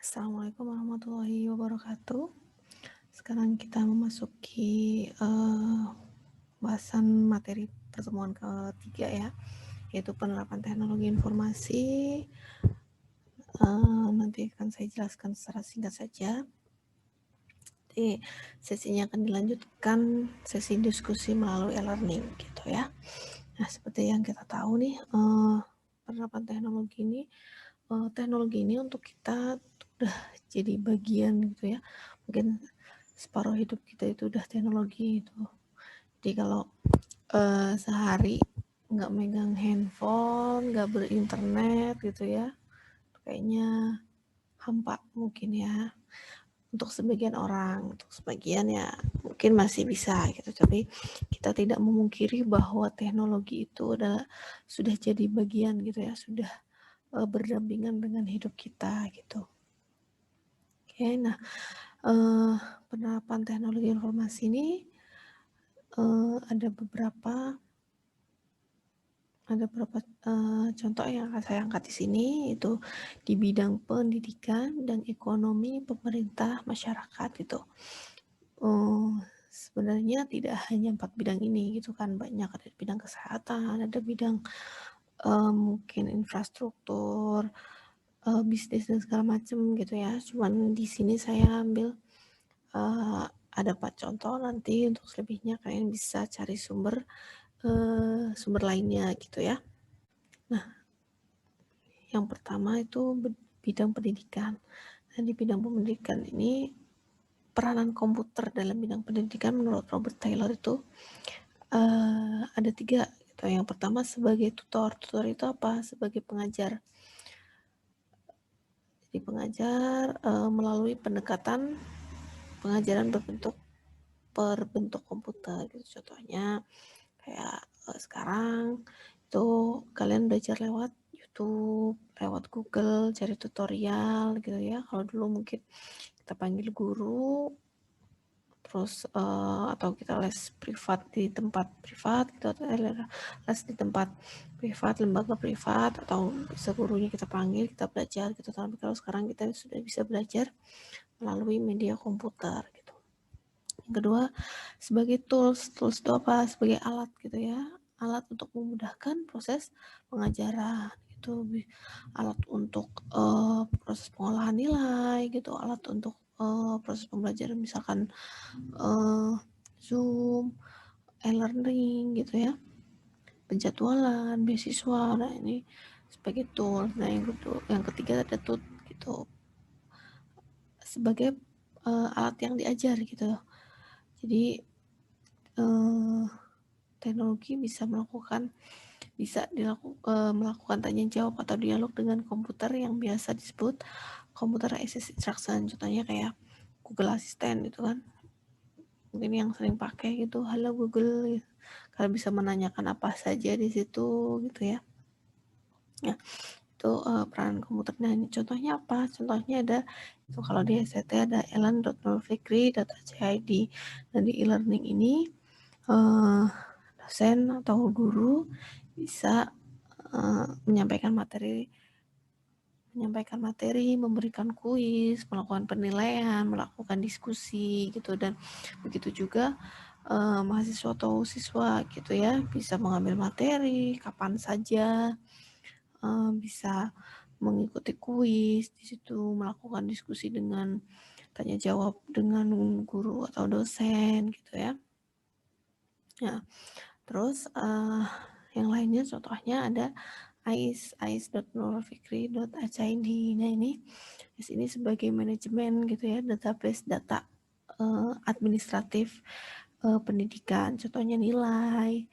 Assalamualaikum warahmatullahi wabarakatuh. Sekarang kita memasuki bahasan materi pertemuan ketiga ya, yaitu penerapan teknologi informasi. Nanti akan saya jelaskan secara singkat saja. Jadi sesinya akan dilanjutkan sesi diskusi melalui e-learning gitu ya. Nah, seperti yang kita tahu nih, penerapan teknologi ini untuk kita udah jadi bagian gitu ya. Mungkin separuh hidup kita itu udah teknologi itu. Jadi kalau sehari nggak megang handphone, nggak berinternet gitu ya, kayaknya hampa mungkin ya. Untuk sebagian orang, untuk sebagian ya mungkin masih bisa gitu. Tapi kita tidak memungkiri bahwa teknologi itu sudah jadi bagian gitu ya, sudah berdampingan dengan hidup kita gitu. Oke, nah penerapan teknologi informasi ini ada beberapa contoh yang akan saya angkat di sini, itu di bidang pendidikan dan ekonomi, pemerintah, masyarakat gitu. Sebenarnya tidak hanya 4 bidang ini gitu kan, banyak, ada bidang kesehatan, ada bidang mungkin infrastruktur, bisnis dan segala macam gitu ya. Cuman di sini saya ambil ada 4 contoh, nanti untuk selebihnya kalian bisa cari sumber lainnya gitu ya. Nah, yang pertama itu bidang pendidikan. Nah, di bidang pendidikan ini peranan komputer dalam bidang pendidikan menurut Robert Taylor itu ada 3 gitu. Yang pertama sebagai tutor. Tutor itu apa? Sebagai pengajar. Jadi pengajar melalui pendekatan pengajaran berbentuk komputer gitu. Contohnya kayak sekarang itu kalian belajar lewat YouTube, lewat Google, cari tutorial gitu ya. Kalau dulu mungkin kita panggil guru, terus atau kita les privat di tempat privat gitu, atau les di tempat privat, lembaga privat, atau bisa gurunya kita panggil, kita belajar gitu. Tapi kalau sekarang kita sudah bisa belajar melalui media komputer gitu. Yang kedua, sebagai tools itu apa? Sebagai alat gitu ya, alat untuk memudahkan proses pengajaran gitu, alat untuk proses pengolahan nilai gitu, alat untuk proses pembelajaran misalkan Zoom, e-learning gitu ya, penjadwalan, beasiswa. Nah, ini sebagai tool. Nah, yang ketiga ada tut gitu, sebagai alat yang diajar gitu. Jadi teknologi bisa melakukan tanya jawab atau dialog dengan komputer yang biasa disebut computer assisted instruction. Contohnya kayak Google Assistant gitu kan, mungkin yang sering pakai gitu, halo Google gitu. Kalian bisa menanyakan apa saja di situ gitu ya. Nah, itu peran komputer. Nah, ini contohnya apa? Contohnya ada itu kalau di SCT ada elan.nurfikri.ac.id. Dan di e-learning ini dosen atau guru bisa menyampaikan materi, memberikan kuis, melakukan penilaian, melakukan diskusi gitu. Dan begitu juga mahasiswa atau siswa gitu ya, bisa mengambil materi kapan saja, bisa mengikuti kuis di situ, melakukan diskusi dengan tanya jawab dengan guru atau dosen gitu ya. Nah, terus yang lainnya contohnya ada ais.nurfikri.ac.id. Nah, ini di sini sebagai manajemen gitu ya, database data administratif pendidikan. Contohnya nilai,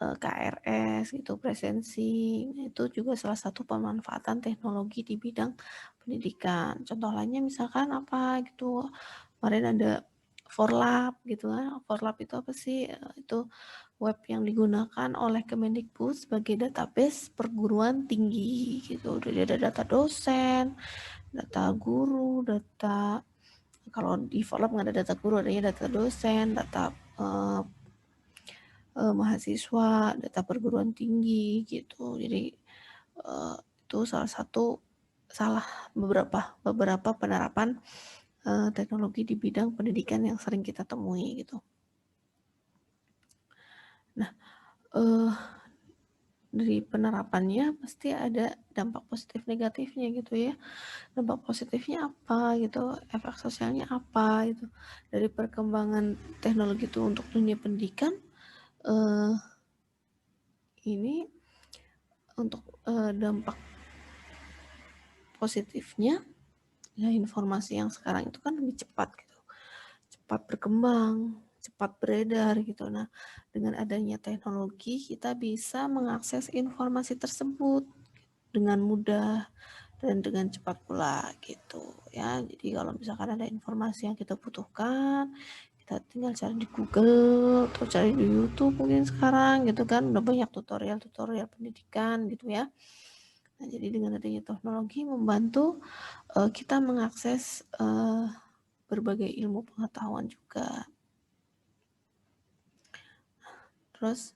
KRS gitu, presensi. Itu juga salah satu pemanfaatan teknologi di bidang pendidikan. Contoh lainnya misalkan apa gitu, kemarin ada Forlab gitu kan. Forlab itu apa sih? Itu web yang digunakan oleh Kemendikbud sebagai database perguruan tinggi gitu. Jadi ada data dosen, data guru, data, kalau di Forlab nggak ada data guru, adanya data dosen, data mahasiswa, data perguruan tinggi gitu. Jadi itu salah satu salah beberapa penerapan teknologi di bidang pendidikan yang sering kita temui gitu. Nah, dari penerapannya pasti ada dampak positif negatifnya gitu ya. Dampak positifnya apa gitu, efek sosialnya apa gitu. Dari perkembangan teknologi itu untuk dunia pendidikan, eh, ini untuk dampak positifnya, ya informasi yang sekarang itu kan lebih cepat gitu, cepat berkembang, cepat beredar gitu. Nah, dengan adanya teknologi kita bisa mengakses informasi tersebut dengan mudah dan dengan cepat pula gitu ya. Jadi kalau misalkan ada informasi yang kita butuhkan, kita tinggal cari di Google atau cari di YouTube mungkin sekarang gitu kan, udah banyak tutorial-tutorial pendidikan gitu ya. Nah, jadi dengan adanya teknologi membantu kita mengakses berbagai ilmu pengetahuan juga. Terus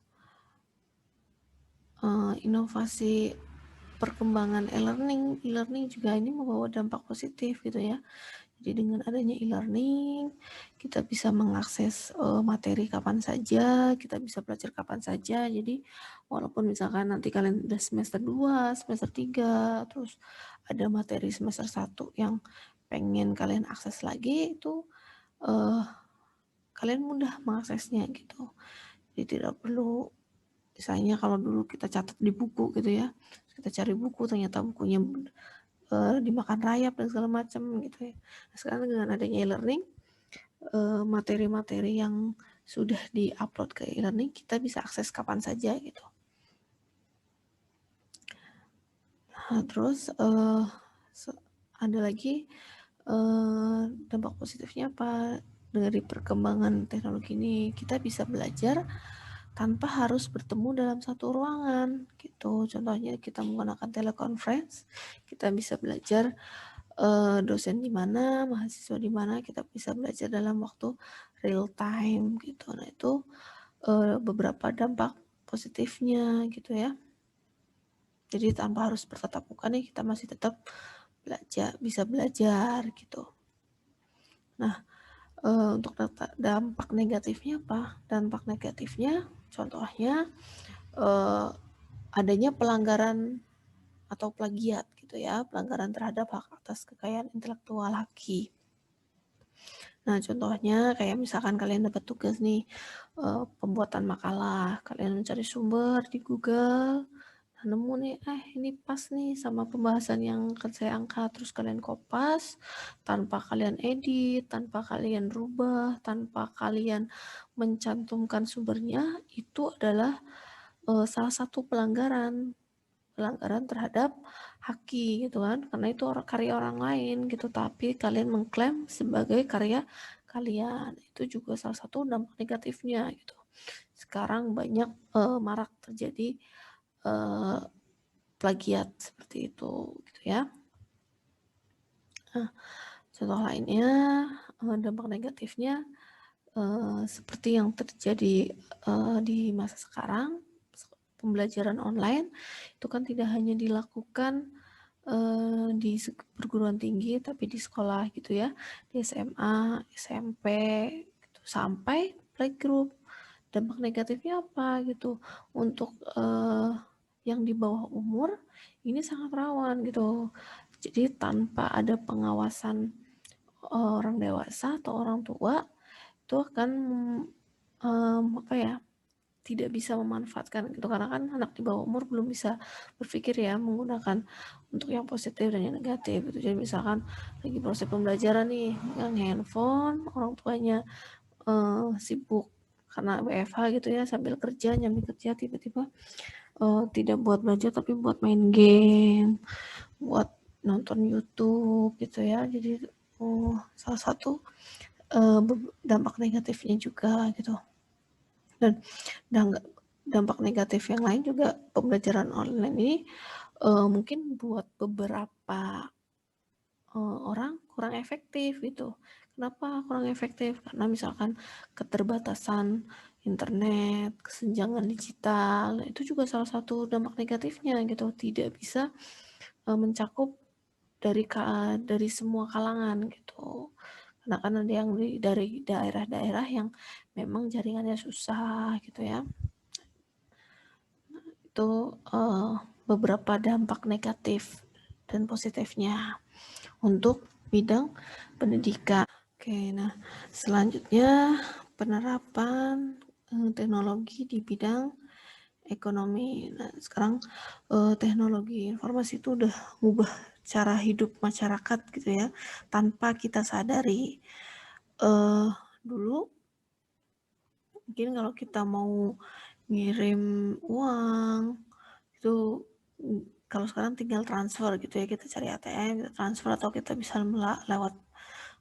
inovasi perkembangan e-learning juga ini membawa dampak positif gitu ya. Jadi dengan adanya e-learning, kita bisa mengakses materi kapan saja, kita bisa belajar kapan saja. Jadi walaupun misalkan nanti kalian udah semester 2, semester 3, terus ada materi semester 1 yang pengen kalian akses lagi, itu uh, kalian mudah mengaksesnya gitu. Jadi tidak perlu, misalnya kalau dulu kita catat di buku gitu ya, kita cari buku ternyata bukunya dimakan rayap dan segala macam gitu ya. Nah, sekarang dengan adanya e-learning, materi-materi yang sudah di-upload ke e-learning kita bisa akses kapan saja gitu. Nah, terus ada lagi dampak positifnya apa? Dari perkembangan teknologi ini kita bisa belajar tanpa harus bertemu dalam satu ruangan gitu. Contohnya kita menggunakan teleconference, kita bisa belajar dosen di mana, mahasiswa di mana, kita bisa belajar dalam waktu real time gitu. Nah, itu beberapa dampak positifnya gitu ya. Jadi tanpa harus bertatap muka nih, kita masih tetap bisa belajar gitu. Nah, untuk dampak negatifnya apa? Dampak negatifnya contohnya adanya pelanggaran atau plagiat gitu ya, pelanggaran terhadap hak atas kekayaan intelektual HAKI. Nah, contohnya kayak misalkan kalian dapat tugas nih, pembuatan makalah, kalian mencari sumber di Google, nah nemu nih, ini pas nih sama pembahasan yang akan saya angkat, terus kalian kopas, tanpa kalian edit, tanpa kalian rubah, tanpa kalian mencantumkan sumbernya, itu adalah salah satu pelanggaran terhadap haki gitu kan, karena itu karya orang lain gitu, tapi kalian mengklaim sebagai karya kalian. Itu juga salah satu dampak negatifnya gitu. Sekarang banyak marak terjadi plagiat seperti itu gitu ya. Nah, contoh lainnya dampak negatifnya seperti yang terjadi di masa sekarang, pembelajaran online itu kan tidak hanya dilakukan di perguruan tinggi, tapi di sekolah gitu ya, di SMA, SMP, gitu, sampai playgroup. Dampak negatifnya apa gitu? Untuk yang di bawah umur ini sangat rawan gitu. Jadi tanpa ada pengawasan orang dewasa atau orang tua, itu akan apa ya, tidak bisa memanfaatkan gitu, karena kan anak di bawah umur belum bisa berpikir ya menggunakan untuk yang positif dan yang negatif gitu. Jadi misalkan lagi proses pembelajaran nih, yang handphone, orang tuanya sibuk karena WFH gitu ya, sambil kerja, nyambi kerja, tiba-tiba tidak buat belajar tapi buat main game, buat nonton YouTube gitu ya. Jadi salah satu dampak negatifnya juga gitu. Dan dampak negatif yang lain juga, pembelajaran online ini mungkin buat beberapa orang kurang efektif gitu. Kenapa kurang efektif? Karena misalkan keterbatasan internet, kesenjangan digital, itu juga salah satu dampak negatifnya gitu. Tidak bisa mencakup dari semua kalangan gitu. Karena kan ada yang dari daerah-daerah yang memang jaringannya susah gitu ya. Itu beberapa dampak negatif dan positifnya untuk bidang pendidikan. Oke, nah selanjutnya penerapan teknologi di bidang ekonomi. Nah, sekarang teknologi informasi itu udah ngubah cara hidup masyarakat gitu ya, tanpa kita sadari. Dulu mungkin kalau kita mau ngirim uang itu kalau sekarang tinggal transfer gitu ya, kita cari ATM, kita transfer atau kita bisa lewat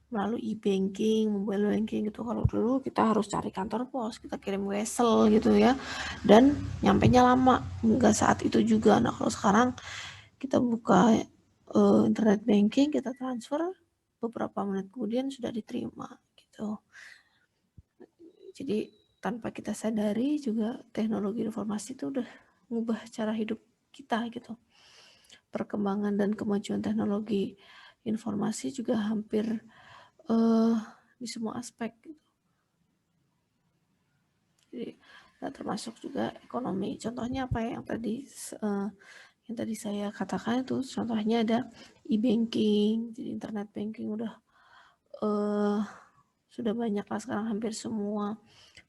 melalui e-banking, mobile banking gitu. Kalau dulu kita harus cari kantor pos, kita kirim wesel gitu ya, dan nyampenya lama, nggak saat itu juga. Nah kalau sekarang kita buka internet banking, kita transfer, beberapa menit kemudian sudah diterima gitu. Jadi tanpa kita sadari juga teknologi informasi itu udah ngubah cara hidup kita gitu. Perkembangan dan kemajuan teknologi informasi juga hampir di semua aspek gitu. Jadi termasuk juga ekonomi. Contohnya apa ya yang tadi saya katakan itu, contohnya ada e-banking, jadi internet banking sudah banyak lah sekarang, hampir semua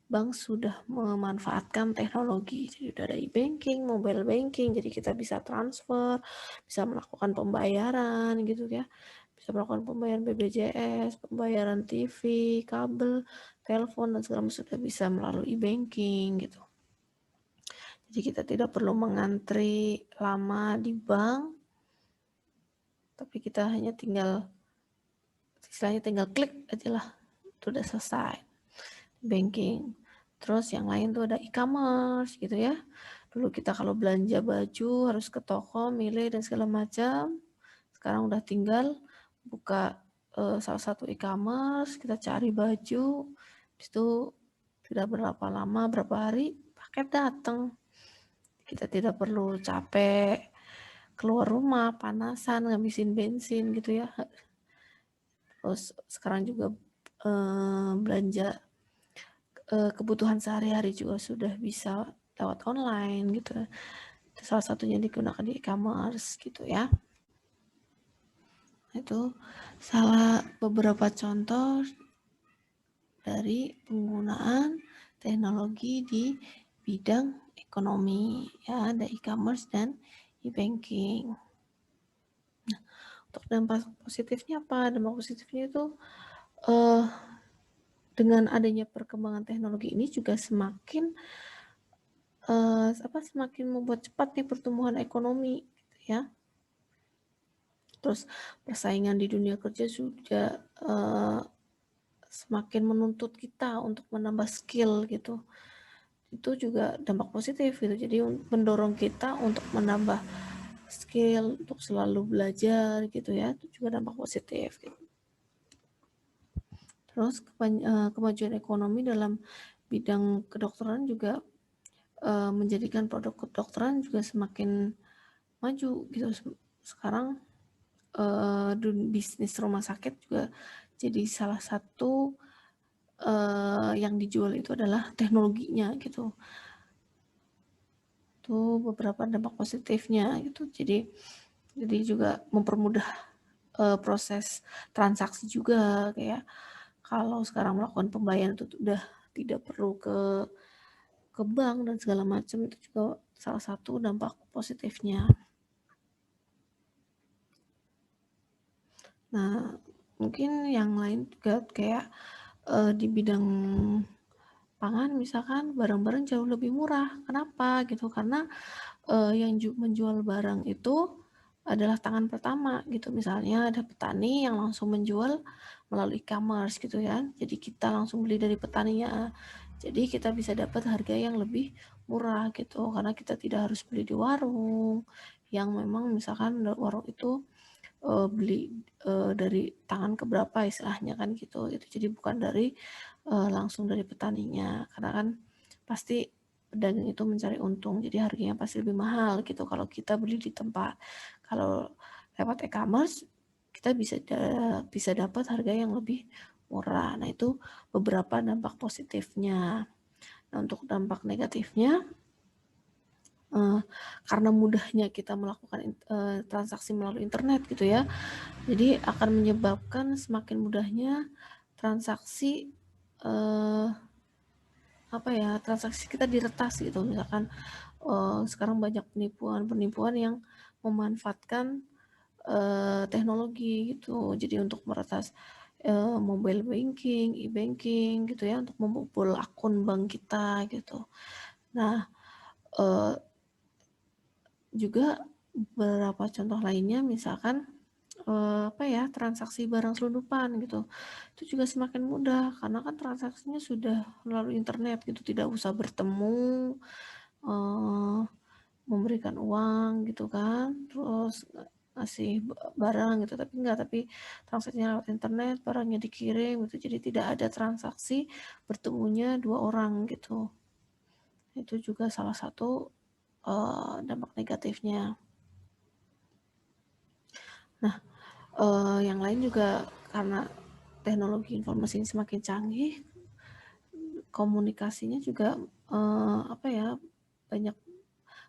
bank sudah memanfaatkan teknologi. Jadi udah ada e-banking, mobile banking, jadi kita bisa transfer, bisa melakukan pembayaran gitu ya. Bisa melakukan pembayaran BPJS, pembayaran TV, kabel, telepon, dan segala macam sudah bisa melalui e-banking gitu. Jadi kita tidak perlu mengantri lama di bank, tapi kita hanya istilahnya tinggal klik aja lah, itu udah selesai banking. Terus yang lain tuh ada e-commerce gitu ya. Dulu kita kalau belanja baju harus ke toko, milih dan segala macam. Sekarang udah tinggal buka salah satu e-commerce, kita cari baju, habis itu tidak berapa lama, berapa hari, paket datang. Kita tidak perlu capek keluar rumah, panasan, ngabisin bensin gitu ya. Terus sekarang juga belanja kebutuhan sehari-hari juga sudah bisa lewat online gitu. Itu salah satunya digunakan di e-commerce gitu ya. Itu salah beberapa contoh dari penggunaan teknologi di bidang ekonomi ya, ada e-commerce dan e-banking. Nah, untuk dampak positifnya apa? Dampak positifnya itu dengan adanya perkembangan teknologi ini juga semakin membuat cepat nih pertumbuhan ekonomi gitu ya. Terus persaingan di dunia kerja sudah semakin menuntut kita untuk menambah skill gitu. Itu juga dampak positif gitu. Jadi mendorong kita untuk menambah skill, untuk selalu belajar gitu ya. Itu juga dampak positif gitu. Terus kemajuan ekonomi dalam bidang kedokteran juga menjadikan produk kedokteran juga semakin maju gitu. Sekarang bisnis rumah sakit juga jadi salah satu yang dijual itu adalah teknologinya gitu. Itu beberapa dampak positifnya gitu. Jadi juga mempermudah proses transaksi juga, kayak kalau sekarang melakukan pembayaran itu udah tidak perlu ke bank dan segala macam, itu juga salah satu dampak positifnya. Nah, mungkin yang lain juga kayak di bidang pangan misalkan barang-barang jauh lebih murah. Kenapa gitu? Karena yang menjual barang itu adalah tangan pertama gitu. Misalnya ada petani yang langsung menjual melalui e-commerce gitu ya. Jadi kita langsung beli dari petaninya. Jadi kita bisa dapat harga yang lebih murah gitu, karena kita tidak harus beli di warung yang memang misalkan warung itu beli dari tangan keberapa istilahnya kan gitu. Itu jadi bukan dari langsung dari petaninya, karena kan pasti pedagang itu mencari untung, jadi harganya pasti lebih mahal gitu kalau kita beli di tempat. Kalau lewat e-commerce kita bisa dapat harga yang lebih murah. Nah, itu beberapa dampak positifnya. Nah, untuk dampak negatifnya, karena mudahnya kita melakukan transaksi melalui internet gitu ya, jadi akan menyebabkan semakin mudahnya transaksi transaksi kita diretas gitu. Misalkan sekarang banyak penipuan-penipuan yang memanfaatkan teknologi gitu. Jadi untuk meretas mobile banking, e-banking gitu ya, untuk membobol akun bank kita gitu. Nah, uh, juga beberapa contoh lainnya, misalkan transaksi barang selundupan gitu. Itu juga semakin mudah karena kan transaksinya sudah melalui internet gitu, tidak usah bertemu, uh, memberikan uang gitu kan, terus ngasih barang gitu, tapi transaksinya lewat internet, barangnya dikirim gitu, jadi tidak ada transaksi bertemunya dua orang gitu. Itu juga salah satu dampak negatifnya. Nah, yang lain juga karena teknologi informasi ini semakin canggih, komunikasinya juga banyak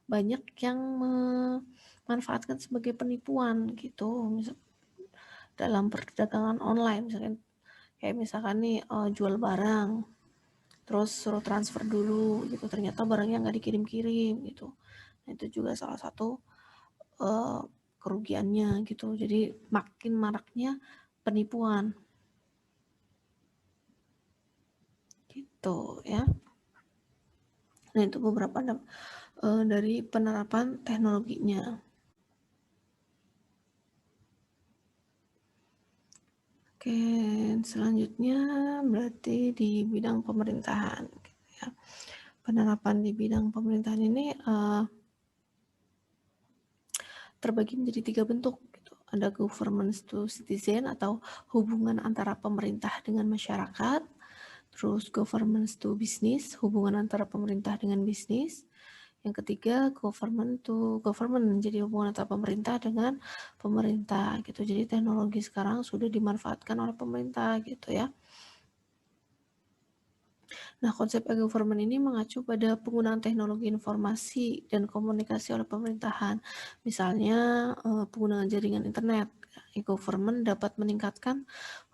banyak yang memanfaatkan sebagai penipuan gitu. Dalam perdagangan online, misalkan nih jual barang, terus suruh transfer dulu gitu, ternyata barangnya nggak dikirim-kirim gitu. Nah, itu juga salah satu kerugiannya gitu. Jadi makin maraknya penipuan gitu ya. Nah, itu beberapa dari penerapan teknologinya. Oke, selanjutnya berarti di bidang pemerintahan gitu ya. Penerapan di bidang pemerintahan ini terbagi menjadi 3 bentuk gitu. Ada governance to citizen atau hubungan antara pemerintah dengan masyarakat, terus governance to business, hubungan antara pemerintah dengan bisnis. Yang ketiga, government to government, jadi hubungan antara pemerintah dengan pemerintah gitu. Jadi teknologi sekarang sudah dimanfaatkan oleh pemerintah gitu ya. Nah, konsep e-government ini mengacu pada penggunaan teknologi informasi dan komunikasi oleh pemerintahan. Misalnya, penggunaan jaringan internet. E-government dapat meningkatkan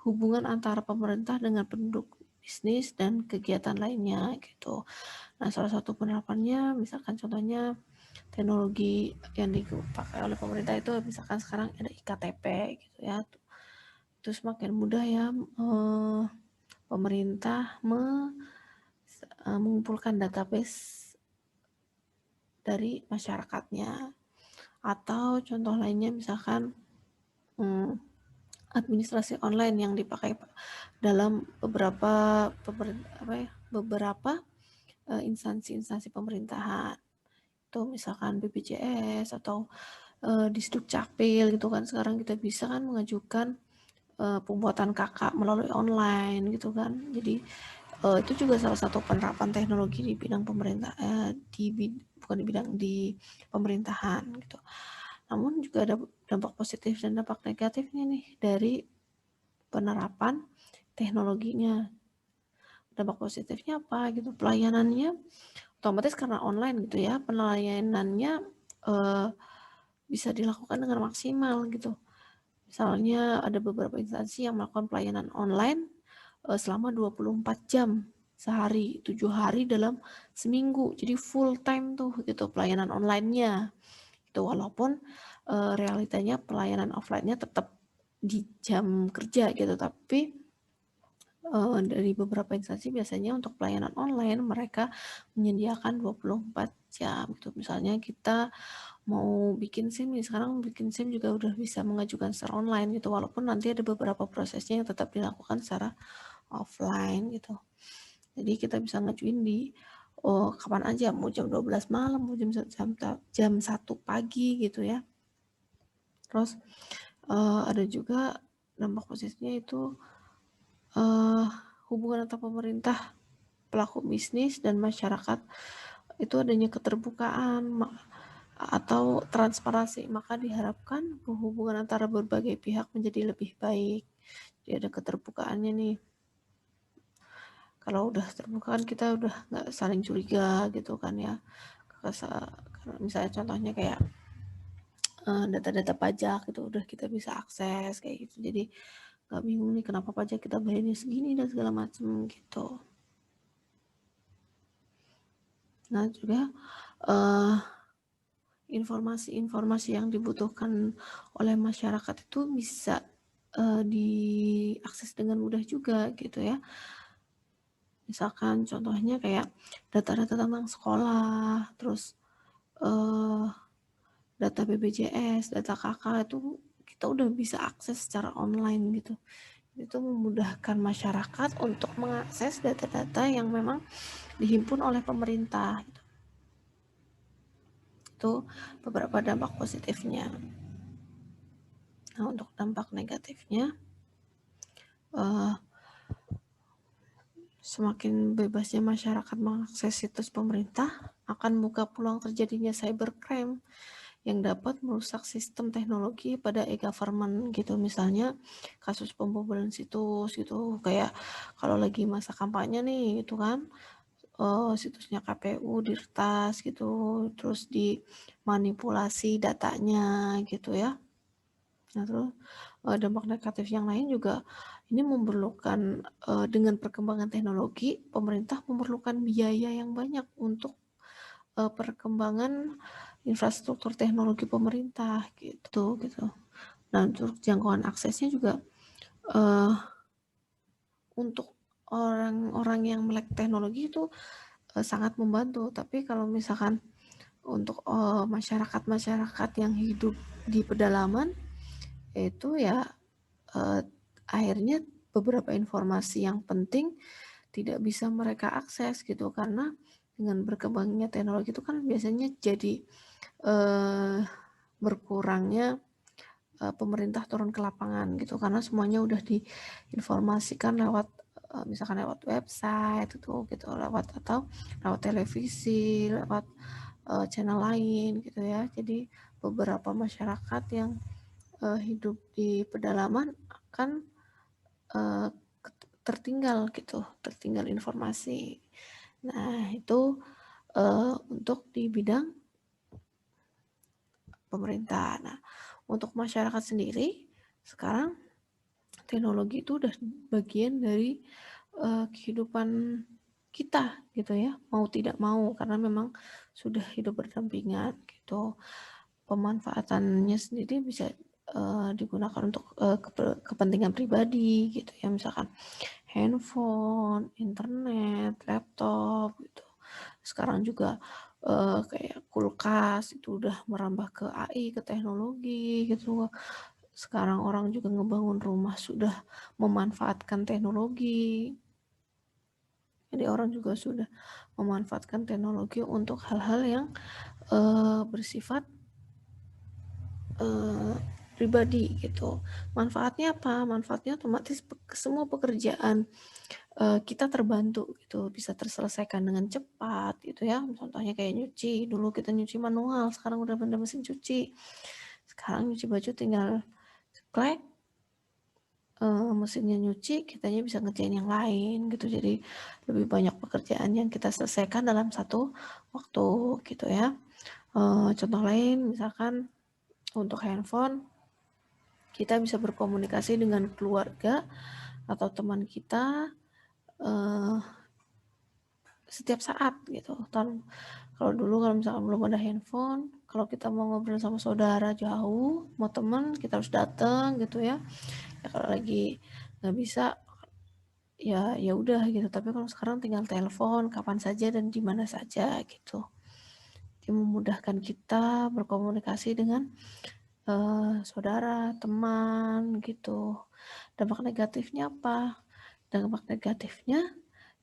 hubungan antara pemerintah dengan penduduk, bisnis, dan kegiatan lainnya gitu. Nah, salah satu penerapannya, misalkan contohnya teknologi yang dipakai oleh pemerintah itu misalkan sekarang ada iktp gitu ya. Terus makin mudah ya pemerintah mengumpulkan database dari masyarakatnya. Atau contoh lainnya misalkan administrasi online yang dipakai dalam beberapa instansi-instansi pemerintahan. Itu misalkan BPJS atau Disduk Capil gitu kan, sekarang kita bisa kan mengajukan pembuatan KK melalui online gitu kan. Jadi itu juga salah satu penerapan teknologi di bidang pemerintah, bukan di bidang di pemerintahan gitu. Namun juga ada dampak positif dan dampak negatifnya nih dari penerapan teknologinya. Dampak positifnya apa gitu? Pelayanannya otomatis karena online gitu ya, pelayanannya bisa dilakukan dengan maksimal gitu. Misalnya ada beberapa instansi yang melakukan pelayanan online selama 24 jam sehari, 7 hari dalam seminggu. Jadi full time tuh gitu pelayanan online-nya. Itu walaupun realitanya pelayanan offline-nya tetap di jam kerja gitu, tapi dari beberapa instansi biasanya untuk pelayanan online mereka menyediakan 24 jam gitu. Misalnya kita mau bikin SIM nih, sekarang bikin SIM juga udah bisa mengajukan secara online gitu, walaupun nanti ada beberapa prosesnya yang tetap dilakukan secara offline gitu. Jadi kita bisa ngajuin di kapan aja, mau jam 12 malam, mau jam 1 pagi gitu ya. Terus ada juga dampak positifnya itu hubungan antara pemerintah, pelaku bisnis, dan masyarakat itu adanya keterbukaan atau transparansi, maka diharapkan hubungan antara berbagai pihak menjadi lebih baik. Jadi ada keterbukaannya nih. Kalau udah terbuka kan kita udah nggak saling curiga gitu kan ya. Misalnya contohnya kayak data-data pajak itu udah kita bisa akses kayak gitu. Jadi nggak bingung nih kenapa pajak kita bayarnya segini dan segala macam gitu. Nah juga informasi-informasi yang dibutuhkan oleh masyarakat itu bisa diakses dengan mudah juga gitu ya. Misalkan contohnya kayak data-data tentang sekolah, terus eh, data BPJS, data KK itu kita udah bisa akses secara online gitu. Itu memudahkan masyarakat untuk mengakses data-data yang memang dihimpun oleh pemerintah gitu. Itu beberapa dampak positifnya. Nah, untuk dampak negatifnya, semakin bebasnya masyarakat mengakses situs pemerintah akan buka peluang terjadinya cybercrime yang dapat merusak sistem teknologi pada e-government gitu. Misalnya kasus pembobolan situs gitu, kayak kalau lagi masa kampanye nih itu kan situsnya KPU diretas gitu, terus dimanipulasi datanya gitu ya. Nah, terus dampak negatif yang lain juga ini memerlukan dengan perkembangan teknologi, pemerintah memerlukan biaya yang banyak untuk perkembangan infrastruktur teknologi pemerintah gitu. Nah, untuk jangkauan aksesnya juga untuk orang-orang yang melek teknologi itu sangat membantu. Tapi kalau misalkan untuk masyarakat-masyarakat yang hidup di pedalaman itu ya akhirnya beberapa informasi yang penting tidak bisa mereka akses gitu karena dengan berkembangnya teknologi itu kan biasanya jadi berkurangnya pemerintah turun ke lapangan gitu karena semuanya udah diinformasikan lewat misalkan lewat website itu gitu lewat televisi lewat channel lain gitu ya. Jadi beberapa masyarakat yang hidup di pedalaman akan uh, tertinggal informasi. Nah, itu untuk di bidang pemerintah. Nah, untuk masyarakat sendiri, sekarang teknologi itu udah bagian dari kehidupan kita gitu ya, mau tidak mau karena memang sudah hidup berdampingan gitu. Pemanfaatannya sendiri bisa digunakan untuk kepentingan pribadi gitu ya, misalkan handphone, internet, laptop gitu. Sekarang juga kayak kulkas itu udah merambah ke AI, ke teknologi gitu. Sekarang orang juga ngebangun rumah sudah memanfaatkan teknologi. Jadi orang juga sudah memanfaatkan teknologi untuk hal-hal yang bersifat pribadi gitu. Manfaatnya apa? Manfaatnya otomatis semua pekerjaan kita terbantu gitu, bisa terselesaikan dengan cepat gitu ya. Contohnya kayak nyuci, dulu kita nyuci manual, sekarang udah ada mesin cuci. Sekarang nyuci baju tinggal klik, mesinnya nyuci, kitanya bisa ngerjain yang lain gitu. Jadi lebih banyak pekerjaan yang kita selesaikan dalam satu waktu gitu ya. Contoh lain misalkan untuk handphone kita bisa berkomunikasi dengan keluarga atau teman kita setiap saat gitu. Kalau dulu kalau misalkan belum ada handphone, kalau kita mau ngobrol sama saudara jauh, mau teman, kita harus datang gitu ya. Ya kalau lagi nggak bisa, ya udah gitu. Tapi kalau sekarang tinggal telepon kapan saja dan di mana saja gitu. Jadi memudahkan kita berkomunikasi dengan saudara, teman gitu. Dampak negatifnya apa? Dampak negatifnya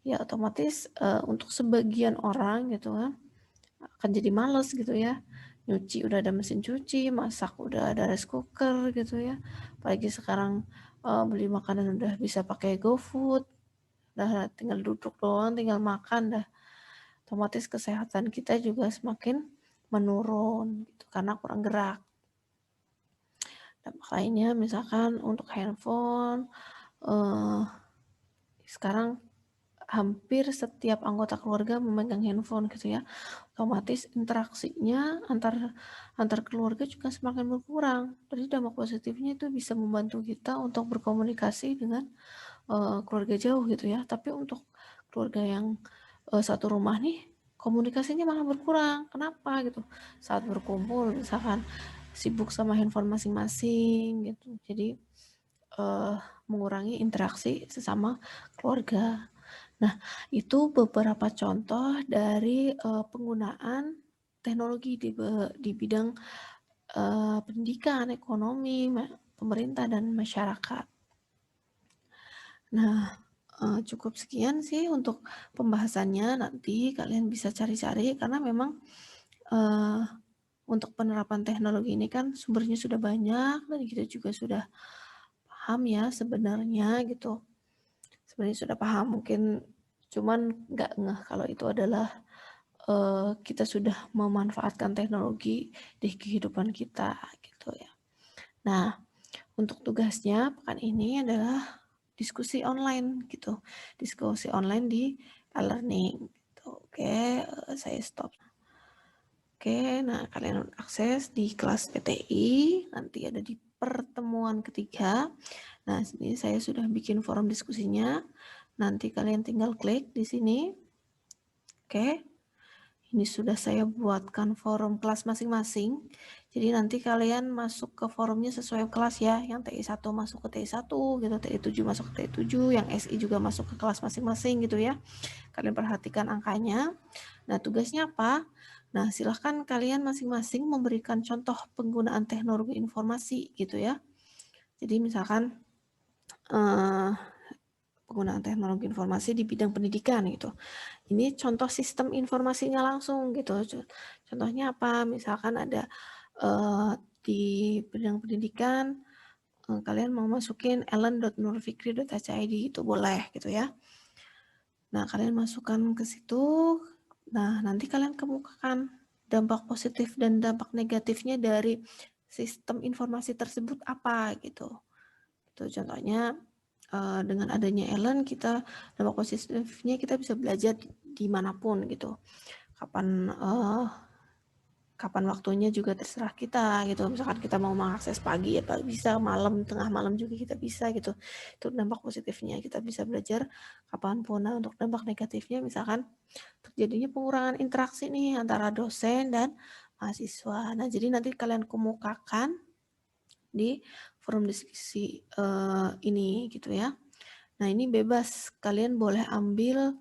ya otomatis untuk sebagian orang gitu kan akan jadi males gitu ya. Nyuci udah ada mesin cuci, masak udah ada rice cooker gitu ya. Apalagi sekarang beli makanan udah bisa pakai GoFood, udah tinggal duduk doang, tinggal makan dah. Otomatis kesehatan kita juga semakin menurun gitu karena kurang gerak. Dampak lainnya misalkan untuk handphone, sekarang hampir setiap anggota keluarga memegang handphone gitu ya. Otomatis interaksinya antar keluarga juga semakin berkurang. Jadi dampak positifnya itu bisa membantu kita untuk berkomunikasi dengan keluarga jauh gitu ya. Tapi untuk keluarga yang satu rumah nih, komunikasinya malah berkurang. Kenapa gitu? Saat berkumpul misalkan sibuk sama handphone masing-masing gitu. Jadi mengurangi interaksi sesama keluarga. Nah, itu beberapa contoh dari penggunaan teknologi di bidang pendidikan, ekonomi, pemerintah, dan masyarakat. Nah, cukup sekian sih untuk pembahasannya. Nanti kalian bisa cari-cari karena memang untuk penerapan teknologi ini kan sumbernya sudah banyak dan kita juga sudah paham ya sebenarnya gitu. Sebenarnya sudah paham mungkin cuman nggak ngeh kalau itu adalah kita sudah memanfaatkan teknologi di kehidupan kita gitu ya. Nah, untuk tugasnya pekan ini adalah diskusi online gitu. Diskusi online di e-learning gitu. Oke, saya stop. Oke, nah kalian akses di kelas PTI, nanti ada di pertemuan ketiga. Nah, sini saya sudah bikin forum diskusinya. Nanti kalian tinggal klik di sini. Oke. Ini sudah saya buatkan forum kelas masing-masing. Jadi nanti kalian masuk ke forumnya sesuai kelas ya. Yang TI 1 masuk ke TI 1 gitu, TI 7 masuk ke TI 7, yang SI juga masuk ke kelas masing-masing gitu ya. Kalian perhatikan angkanya. Nah, tugasnya apa? Nah, silahkan kalian masing-masing memberikan contoh penggunaan teknologi informasi gitu ya. Jadi misalkan penggunaan teknologi informasi di bidang pendidikan gitu. Ini contoh sistem informasinya langsung gitu. Contohnya apa? Misalkan ada di bidang pendidikan kalian mau masukin ellen.nurfikri.hid itu boleh gitu ya. Nah, kalian masukkan ke situ. Nah, nanti kalian kemukakan dampak positif dan dampak negatifnya dari sistem informasi tersebut apa gitu. Itu contohnya dengan adanya Ellen kita dampak positifnya kita bisa belajar dimanapun gitu. Kapan waktunya juga terserah kita gitu. Misalkan kita mau mengakses pagi ya bisa, malam, tengah malam juga kita bisa gitu. Itu dampak positifnya kita bisa belajar kapanpun. Nah, untuk dampak negatifnya misalkan terjadinya pengurangan interaksi nih antara dosen dan mahasiswa. Nah, jadi nanti kalian kemukakan di forum diskusi ini gitu ya. Nah, ini bebas, kalian boleh ambil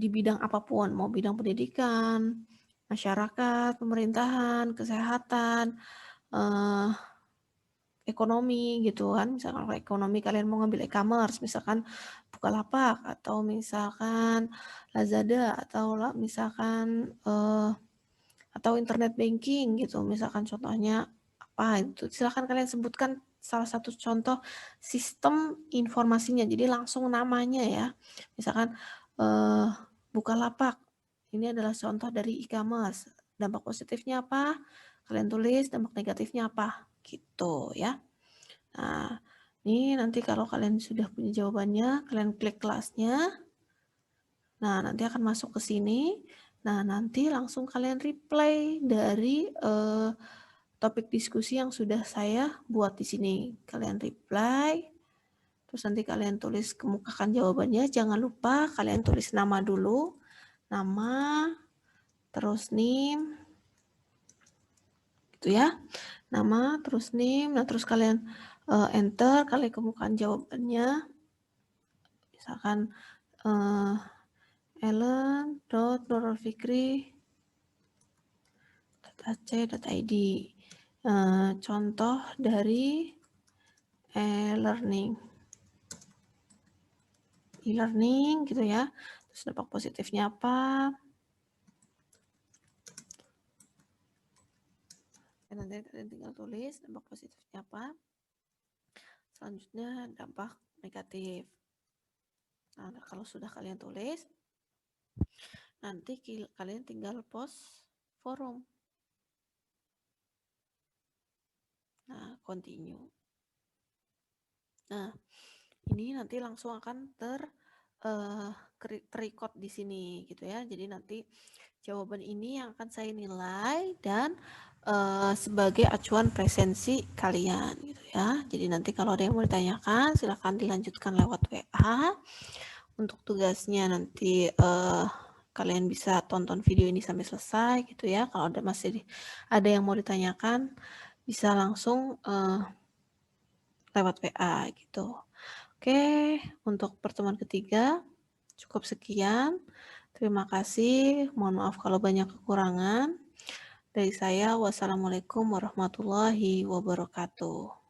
di bidang apapun, mau bidang pendidikan, masyarakat, pemerintahan, kesehatan, ekonomi gitu kan. Misalkan kalau ekonomi kalian mau ngambil e-commerce, misalkan Bukalapak atau misalkan Lazada atau misalkan atau internet banking gitu. Misalkan contohnya apa itu. Silahkan kalian sebutkan salah satu contoh sistem informasinya. Jadi langsung namanya ya. Misalkan Bukalapak. Ini adalah contoh dari e-commerce. Dampak positifnya apa? Kalian tulis dampak negatifnya apa? Gitu ya. Nah, ini nanti kalau kalian sudah punya jawabannya, kalian klik kelasnya. Nah, nanti akan masuk ke sini. Nah, nanti langsung kalian reply dari topik diskusi yang sudah saya buat di sini. Kalian reply, terus nanti kalian tulis kemukakan jawabannya. Jangan lupa kalian tulis nama dulu, nama, terus name, gitu ya. Nama, terus name, nah terus kalian enter, kalian kemukakan jawabannya. Misalkan ellen.nurulfikri.ac.id contoh dari e-learning gitu ya. Terus dampak positifnya apa? Dan nanti kalian tinggal tulis dampak positifnya apa. Selanjutnya dampak negatif. Nah, kalau sudah kalian tulis, nanti kalian tinggal post forum. Nah, continue. Nah, ini nanti langsung akan terrecord di sini gitu ya. Jadi nanti jawaban ini yang akan saya nilai dan sebagai acuan presensi kalian gitu ya. Jadi nanti kalau ada yang mau ditanyakan silahkan dilanjutkan lewat WA. Untuk tugasnya nanti kalian bisa tonton video ini sampai selesai gitu ya. Kalau masih ada yang mau ditanyakan bisa langsung lewat WA gitu. Oke, untuk pertemuan ketiga cukup sekian. Terima kasih. Mohon maaf kalau banyak kekurangan. Dari saya, wassalamualaikum warahmatullahi wabarakatuh.